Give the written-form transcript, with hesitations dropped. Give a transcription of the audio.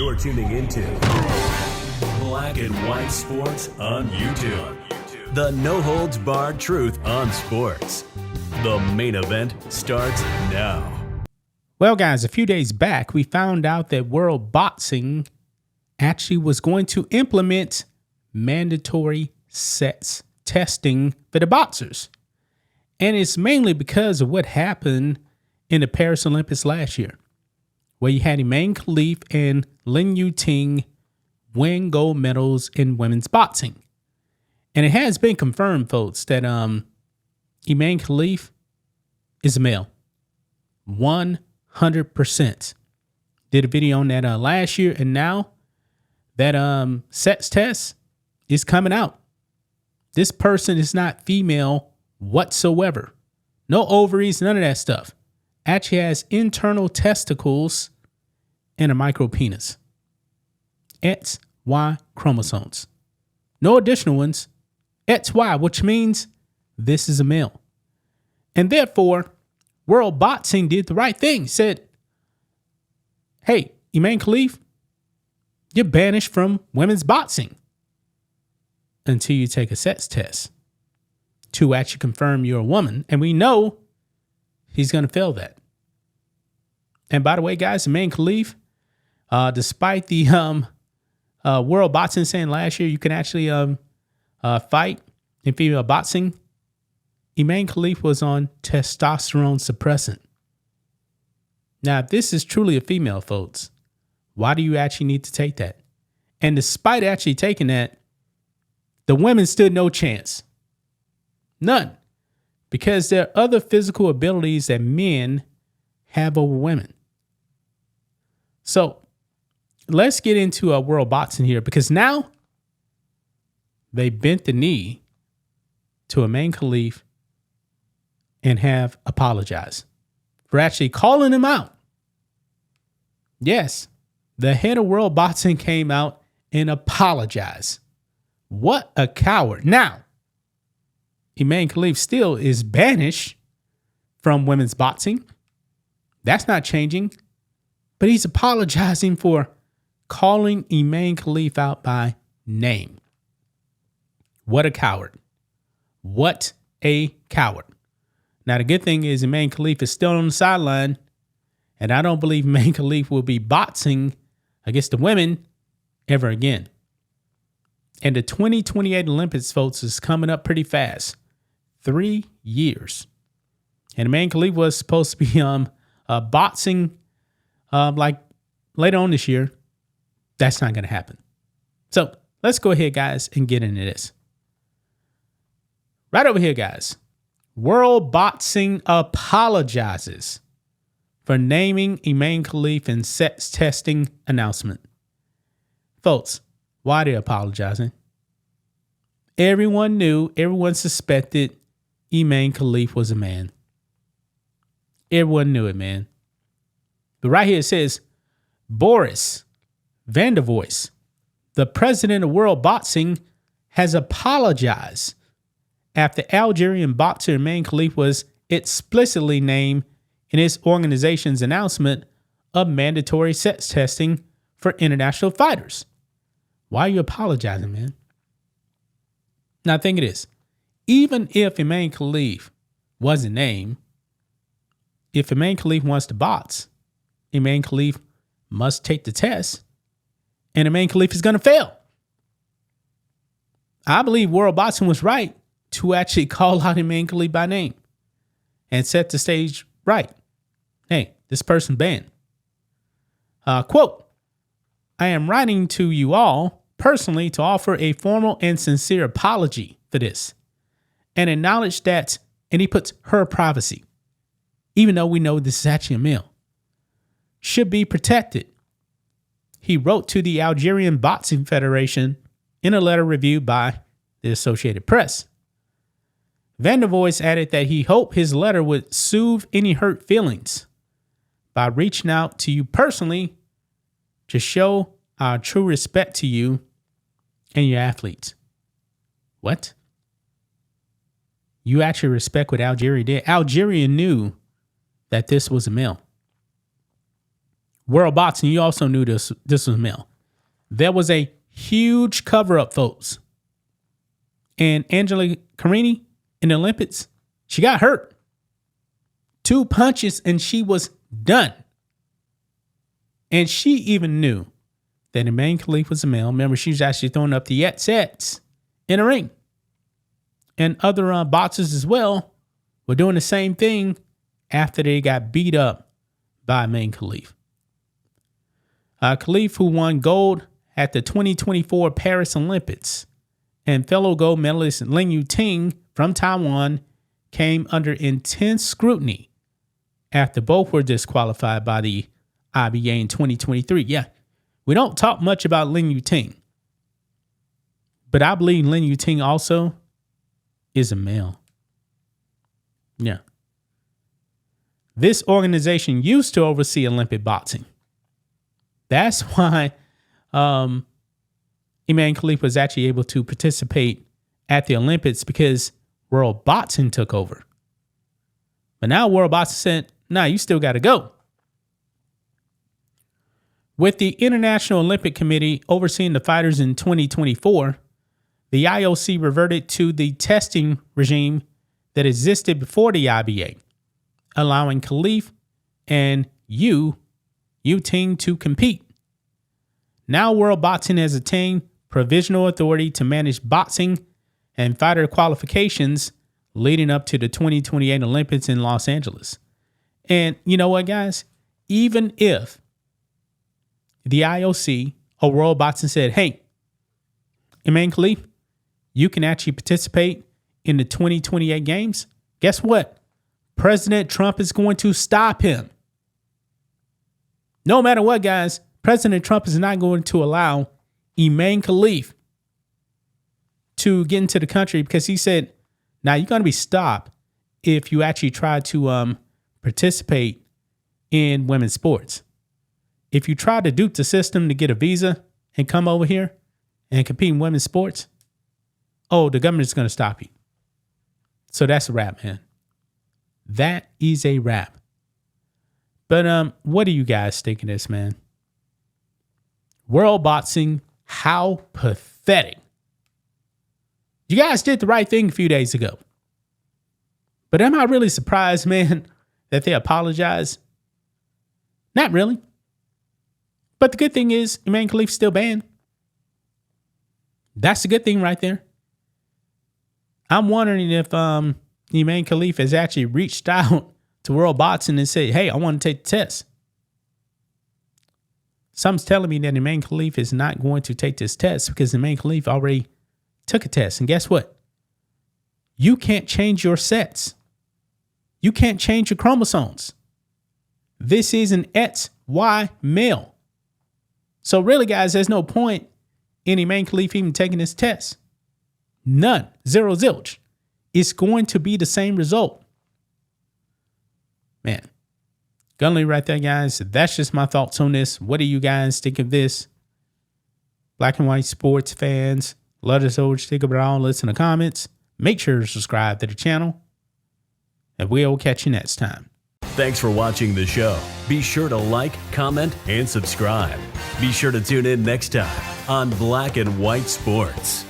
You're tuning into Black and White Sports on YouTube. The no-holds-barred truth on sports. The main event starts now. Well, guys, a few days back, we found out that World Boxing actually was going to implement mandatory sets testing for the boxers. And it's mainly because of what happened in the Paris Olympics last year, where you had Imane Khelif and Lin Yuting win gold medals in women's boxing. And it has been confirmed, folks, that Imane Khelif is a male. 100%. Did a video on that last year, and now that sets test is coming out. This person is not female whatsoever. No ovaries, none of that stuff. Actually has internal testicles and a micro penis. XY chromosomes. No additional ones. XY, which means this is a male. And therefore, World Boxing did the right thing. Said, hey, Imane Khelif, you're banished from women's boxing until you take a sex test to actually confirm you're a woman. And we know he's going to fail that. And by the way, guys, Imane Khelif, despite the World Boxing saying last year you can actually fight in female boxing, Imane Khelif was on testosterone suppressant. Now, if this is truly a female, folks, why do you actually need to take that? And despite actually taking that, the women stood no chance. None. Because there are other physical abilities that men have over women. So let's get into World Boxing here, because now they bent the knee to Imane Khelif and have apologized for actually calling him out. Yes, the head of World Boxing came out and apologized. What a coward. Now, Imane Khelif still is banished from women's boxing. That's not changing. But he's apologizing for calling Imane Khelif out by name. What a coward. What a coward. Now, the good thing is Imane Khelif is still on the sideline, and I don't believe Imane Khelif will be boxing against the women ever again. And the 2028 Olympics, folks, is coming up pretty fast. 3 years. And Imane Khelif was supposed to be boxing like later on this year. That's not going to happen. So let's go ahead, guys, and get into this. Right over here, guys. World Boxing apologizes for naming Imane Khelif in sex testing announcement. Folks, why are they apologizing? Everyone knew, everyone suspected Imane Khelif was a man. Everyone knew it, man. But right here it says, Boris van der Voice, the president of World Boxing, has apologized after Algerian boxer Imane Khelif was explicitly named in his organization's announcement of mandatory sex testing for international fighters. Why are you apologizing, man? Now, think of this. Even if Imane Khelif wasn't named, if Imane Khelif wants to box, Imane Khelif must take the test, and Imane Khelif is going to fail. I believe World Boxing was right to actually call out Imane Khelif by name and set the stage right. Hey, this person banned. Quote, I am writing to you all personally to offer a formal and sincere apology for this and acknowledge that, and he puts her privacy, even though we know this is actually a male, should be protected. He wrote to the Algerian Boxing Federation in a letter reviewed by the Associated Press. Van der Voice added that he hoped his letter would soothe any hurt feelings by reaching out to you personally to show our true respect to you and your athletes. What? You actually respect what Algeria did? Algeria knew that this was a male. World Boxing, you also knew this was a male. There was a huge cover-up, folks. And Angela Carini in the Olympics, she got hurt. 2 punches and she was done. And she even knew that Imane Khelif was a male. Remember, she was actually throwing up the sets in a ring. And other boxers as well were doing the same thing after they got beat up by Imane Khelif. Khelif, who won gold at the 2024 Paris Olympics, and fellow gold medalist Lin Yuting from Taiwan came under intense scrutiny after both were disqualified by the IBA in 2023. Yeah, we don't talk much about Lin Yuting, but I believe Lin Yuting also is a male. Yeah. This organization used to oversee Olympic boxing. That's why Imane Khelif was actually able to participate at the Olympics, because World Boxing took over. But now World Boxing said, nah, you still got to go. With the International Olympic Committee overseeing the fighters in 2024, the IOC reverted to the testing regime that existed before the IBA, allowing Khelif and Yuting to compete. Now World Boxing has attained provisional authority to manage boxing and fighter qualifications leading up to the 2028 Olympics in Los Angeles. And you know what, guys? Even if the IOC or World Boxing said, hey, Imane Khelif, you can actually participate in the 2028 games, guess what? President Trump is going to stop him. No matter what, guys, President Trump is not going to allow Imane Khelif to get into the country, because he said, now you're going to be stopped if you actually try to participate in women's sports. If you try to dupe the system to get a visa and come over here and compete in women's sports, oh, the government is going to stop you. So that's a wrap, man. That is a wrap. But what do you guys think of this, man? World Boxing, how pathetic. You guys did the right thing a few days ago. But am I really surprised, man, that they apologized? Not really. But the good thing is, Imane Khelif's still banned. That's the good thing right there. I'm wondering if Imane Khelif has actually reached out to World Boxing and said, hey, I want to take the test. Something's telling me that Imane Khelif is not going to take this test, because Imane Khelif already took a test. And guess what? You can't change your sets. You can't change your chromosomes. This is an XY male. So really, guys, there's no point in Imane Khelif even taking this test. None. Zero zilch. It's going to be the same result. Man, gonna leave right there, guys. That's just my thoughts on this. What do you guys think of this? Black and white sports fans, let us know what you think about all this in the comments. Make sure to subscribe to the channel, and we'll catch you next time. Thanks for watching the show. Be sure to like, comment, and subscribe. Be sure to tune in next time on Black and White Sports.